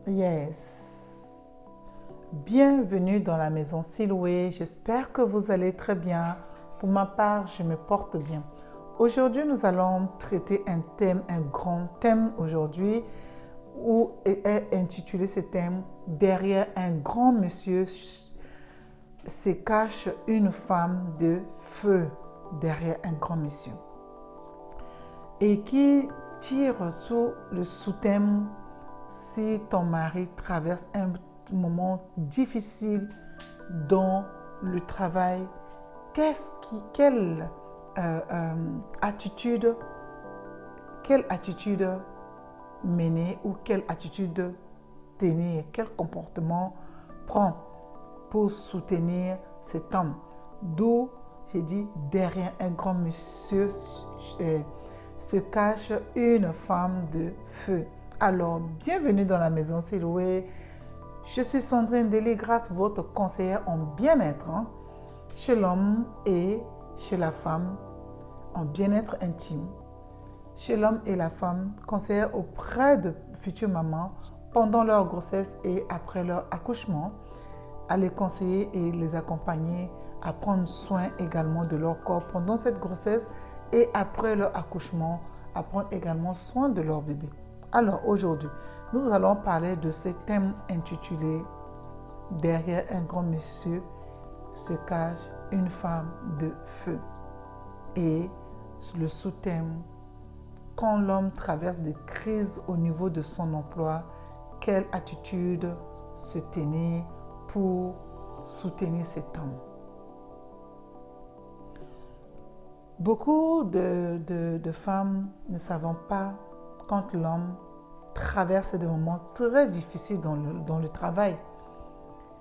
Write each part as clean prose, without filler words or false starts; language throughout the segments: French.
Yes. Bienvenue dans la maison Siloué. J'espère que vous allez très bien. Pour ma part, je me porte bien. Aujourd'hui, nous allons traiter un thème, un grand thème aujourd'hui, où est intitulé ce thème « Derrière un grand monsieur se cache une femme de feu ». Derrière un grand monsieur. Et qui tire sous le sous-thème « Si ton mari traverse un moment difficile dans le travail, quelle attitude mener ou quelle attitude tenir, quel comportement prendre pour soutenir cet homme. D'où j'ai dit derrière un grand monsieur se cache une femme de feu. Alors, bienvenue dans la maison Siloué. Je suis Sandrine Deligras, votre conseillère en bien-être chez l'homme et chez la femme, en bien-être intime. Chez l'homme et la femme, conseillère auprès de futures mamans pendant leur grossesse et après leur accouchement, à les conseiller et les accompagner à prendre soin également de leur corps pendant cette grossesse et après leur accouchement, à prendre également soin de leur bébé. Alors aujourd'hui, nous allons parler de ce thème intitulé « Derrière un grand monsieur se cache une femme de feu » et le sous-thème « Quand l'homme traverse des crises au niveau de son emploi, quelle attitude se tenir pour soutenir cet homme ?» Beaucoup de femmes ne savent pas quand l'homme traverse des moments très difficiles dans le travail.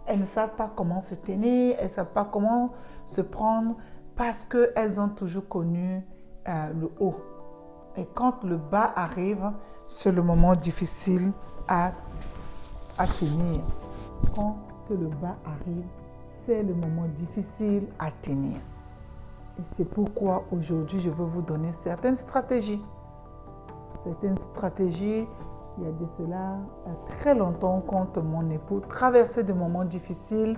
Elles ne savent pas comment se tenir, elles ne savent pas comment se prendre parce qu'elles ont toujours connu le haut. Et quand le bas arrive, c'est le moment difficile à tenir. Quand le bas arrive, c'est le moment difficile à tenir. Et c'est pourquoi aujourd'hui, je veux vous donner certaines stratégies. Certaines stratégies, il y a de cela très longtemps, quand mon époux traversait des moments difficiles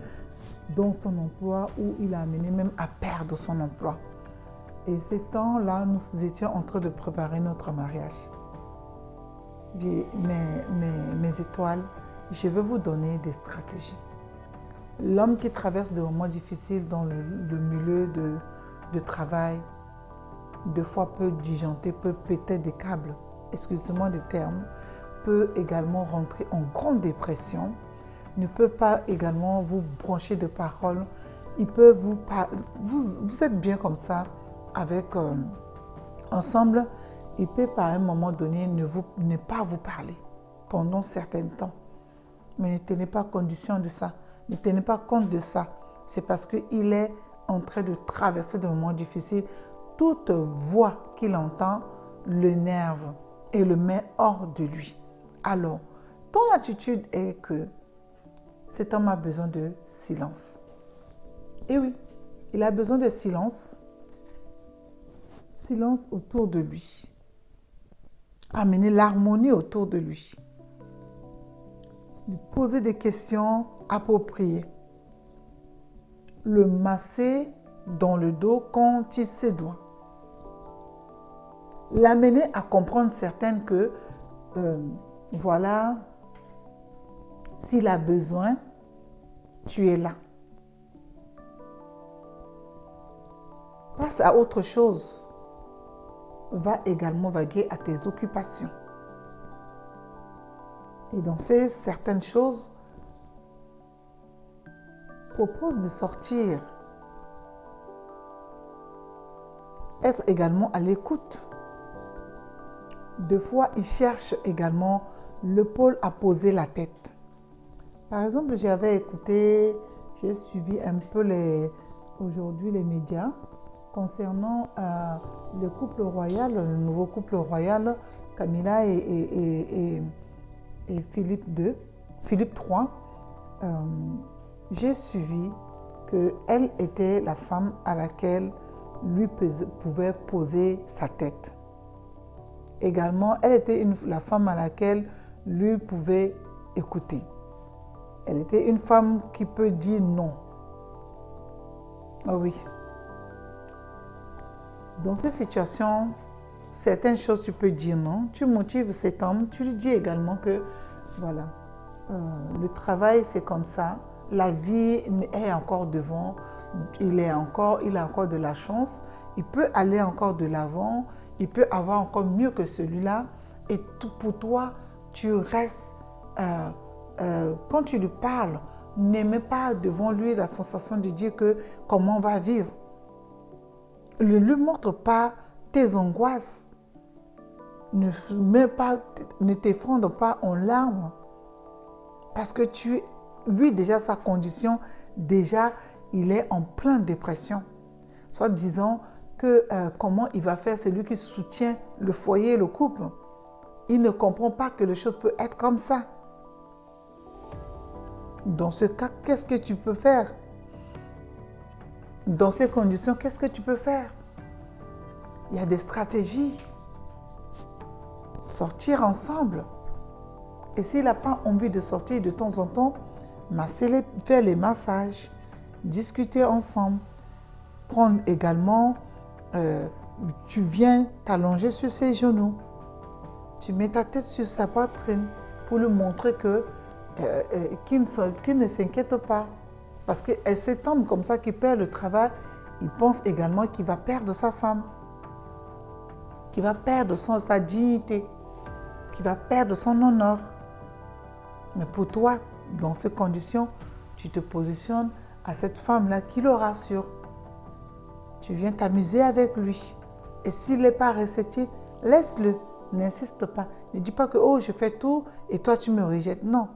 dans son emploi où il a amené même à perdre son emploi. Et ces temps-là, nous étions en train de préparer notre mariage. Mes étoiles, je vais vous donner des stratégies. L'homme qui traverse des moments difficiles dans le milieu de travail, deux fois peut disjoncter, peut péter des câbles, excusez-moi du terme, peut également rentrer en grande dépression, ne peut pas également vous brancher de paroles, il peut vous êtes bien comme ça, avec ensemble, il peut par un moment donné ne pas vous parler pendant certains temps. Mais ne tenez pas condition de ça, ne tenez pas compte de ça. C'est parce qu'il est en train de traverser des moments difficiles. Toute voix qu'il entend l'énerve et le met hors de lui. Alors, ton attitude est que cet homme a besoin de silence. Et oui, il a besoin de silence. Silence autour de lui. Amener l'harmonie autour de lui. Lui poser des questions appropriées. Le masser dans le dos quand il se doit. L'amener à comprendre certaines que, voilà, s'il a besoin, tu es là. Passe à autre chose. Va également vaguer à tes occupations. Et dans ces certaines choses, propose de sortir. Être également à l'écoute. Deux fois, il cherche également le pôle à poser la tête. Par exemple, j'ai suivi un peu aujourd'hui les médias concernant le couple royal, le nouveau couple royal, Camilla et Philippe III. J'ai suivi qu'elle était la femme à laquelle lui pouvait poser sa tête. Également, elle était la femme à laquelle lui pouvait écouter. Elle était une femme qui peut dire non. Oh oui. Dans ces situations, certaines choses tu peux dire non. Tu motives cet homme, tu lui dis également que voilà, le travail c'est comme ça, la vie est encore devant, il a encore de la chance, il peut aller encore de l'avant, il peut avoir encore mieux que celui-là. Et pour toi, tu restes, quand tu lui parles, n'aimez pas devant lui la sensation de dire que comment on va vivre. Ne lui montre pas tes angoisses. Ne t'effondre pas en larmes. Parce que lui déjà, sa condition, déjà, il est en pleine dépression. Soit disant que comment il va faire, c'est lui qui soutient le foyer, le couple. Il ne comprend pas que les choses peuvent être comme ça. Dans ce cas, qu'est-ce que tu peux faire? Dans ces conditions, qu'est-ce que tu peux faire? Il y a des stratégies. Sortir ensemble. Et s'il n'a pas envie de sortir de temps en temps, faire les massages, discuter ensemble. Prendre également, tu viens t'allonger sur ses genoux. Tu mets ta tête sur sa poitrine pour lui montrer qu'il ne s'inquiète pas. Parce que cet homme comme ça qui perd le travail, il pense également qu'il va perdre sa femme, qu'il va perdre sa dignité, qu'il va perdre son honneur. Mais pour toi, dans ces conditions, tu te positionnes à cette femme-là qui le rassure. Tu viens t'amuser avec lui. Et s'il n'est pas réceptif, laisse-le. N'insiste pas. Ne dis pas que oh, je fais tout et toi tu me rejettes. Non.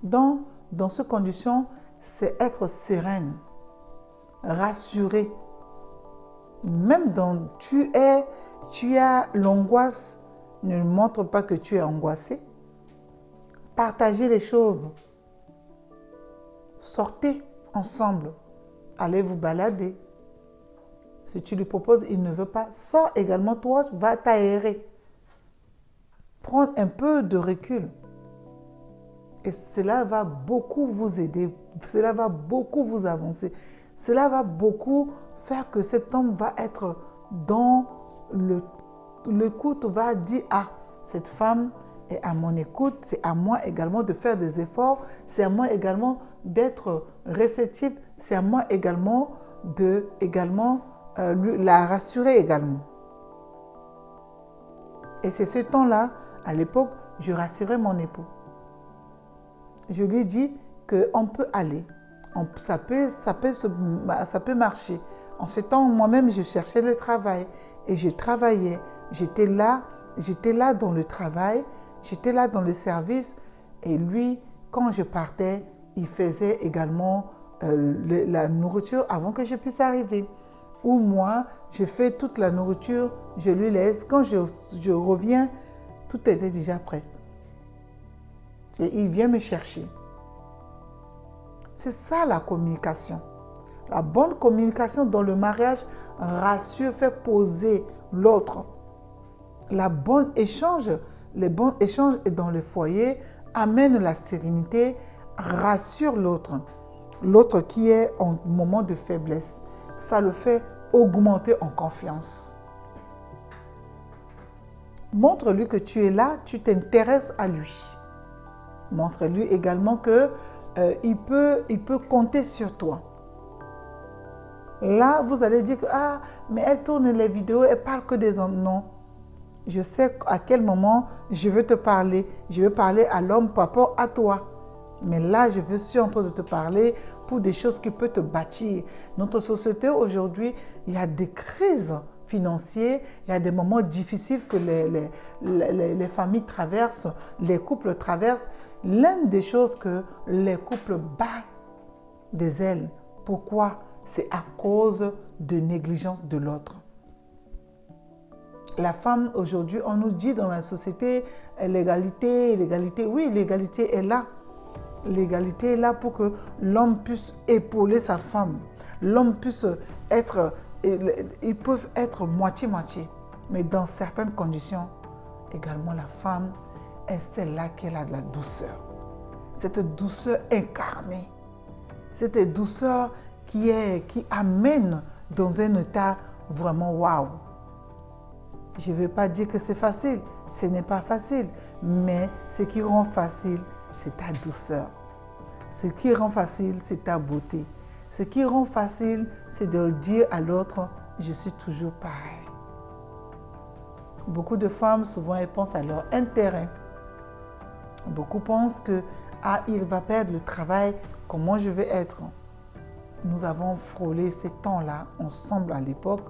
Dans ces conditions, c'est être sereine, rassurée. Même dans tu as l'angoisse, ne montre pas que tu es angoissé. Partagez les choses. Sortez ensemble. Allez vous balader. Si tu lui proposes, il ne veut pas. Sors également, toi, va t'aérer. Prends un peu de recul. Et cela va beaucoup vous aider. Cela va beaucoup vous avancer. Cela va beaucoup faire que cet homme va être dans l'écoute, va dire « Ah, cette femme est à mon écoute, c'est à moi également de faire des efforts, c'est à moi également d'être réceptif, c'est à moi également de la rassurer également. » Et c'est ce temps-là, à l'époque, je rassurais mon époux. Je lui dis qu'on peut aller, ça peut marcher. En ce temps, moi-même, je cherchais le travail et je travaillais. J'étais là dans le travail, j'étais là dans le service. Et lui, quand je partais, il faisait également la nourriture avant que je puisse arriver. Ou moi, je fais toute la nourriture, je lui laisse. Quand je reviens, tout était déjà prêt. Et il vient me chercher. C'est ça la communication. La bonne communication dans le mariage rassure, fait poser l'autre. Les bons échanges dans le foyer amènent la sérénité, rassure l'autre. L'autre qui est en moment de faiblesse. Ça le fait augmenter en confiance. Montre-lui que tu es là, tu t'intéresses à lui. Montre-lui également qu'il peut compter sur toi. Là, vous allez dire que ah, mais elle tourne les vidéos, elle parle que des hommes. Non. Je sais à quel moment je veux te parler. Je veux parler à l'homme par rapport à toi. Mais là, je suis en train de te parler pour des choses qui peuvent te bâtir. Notre société aujourd'hui, il y a des crises financières, il y a des moments difficiles que les familles traversent, les couples traversent. L'une des choses que les couples battent des ailes. Pourquoi? C'est à cause de négligence de l'autre. La femme, aujourd'hui, on nous dit dans la société, l'égalité, oui, l'égalité est là. L'égalité est là pour que l'homme puisse épauler sa femme. L'homme puisse être, ils peuvent être moitié-moitié. Mais dans certaines conditions, également la femme est celle-là qui a de la douceur. cette douceur incarnée, cette douceur qui amène dans un état vraiment waouh. Je ne veux pas dire que c'est facile, ce n'est pas facile, mais ce qui rend facile, c'est ta douceur. Ce qui rend facile, c'est ta beauté. Ce qui rend facile, c'est de dire à l'autre, je suis toujours pareil. Beaucoup de femmes, souvent, elles pensent à leur intérêt. Beaucoup pensent que, il va perdre le travail, comment je vais être? Nous avons frôlé ces temps-là ensemble à l'époque.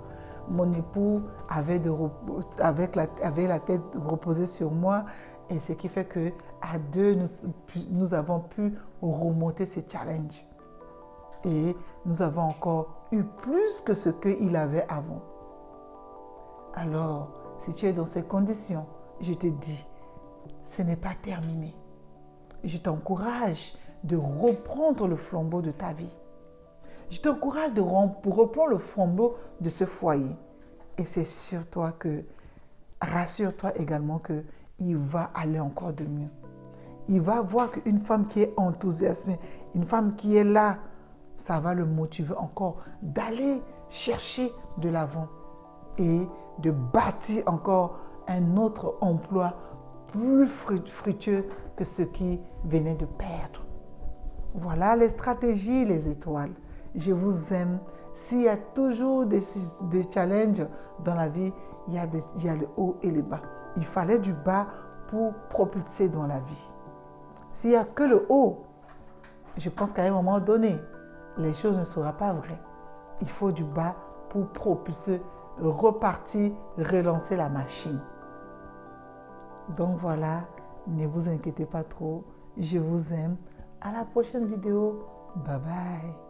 Mon époux avait la tête reposée sur moi, et ce qui fait qu'à deux, nous avons pu remonter ces challenges. Et nous avons encore eu plus que ce qu'il avait avant. Alors, si tu es dans ces conditions, je te dis, ce n'est pas terminé. Je t'encourage de reprendre le flambeau de ta vie. Je t'encourage de reprendre le flambeau de ce foyer. Et c'est sur toi rassure-toi également qu'il va aller encore de mieux. Il va voir qu'une femme qui est enthousiasmée, une femme qui est là, ça va le motiver encore d'aller chercher de l'avant et de bâtir encore un autre emploi plus fructueux que ce qu'il venait de perdre. Voilà les stratégies, les étoiles. Je vous aime. S'il y a toujours des challenges dans la vie, il y a le haut et le bas. Il fallait du bas pour propulser dans la vie. S'il n'y a que le haut, je pense qu'à un moment donné, les choses ne seront pas vraies. Il faut du bas pour propulser, repartir, relancer la machine. Donc voilà, ne vous inquiétez pas trop. Je vous aime. À la prochaine vidéo. Bye bye.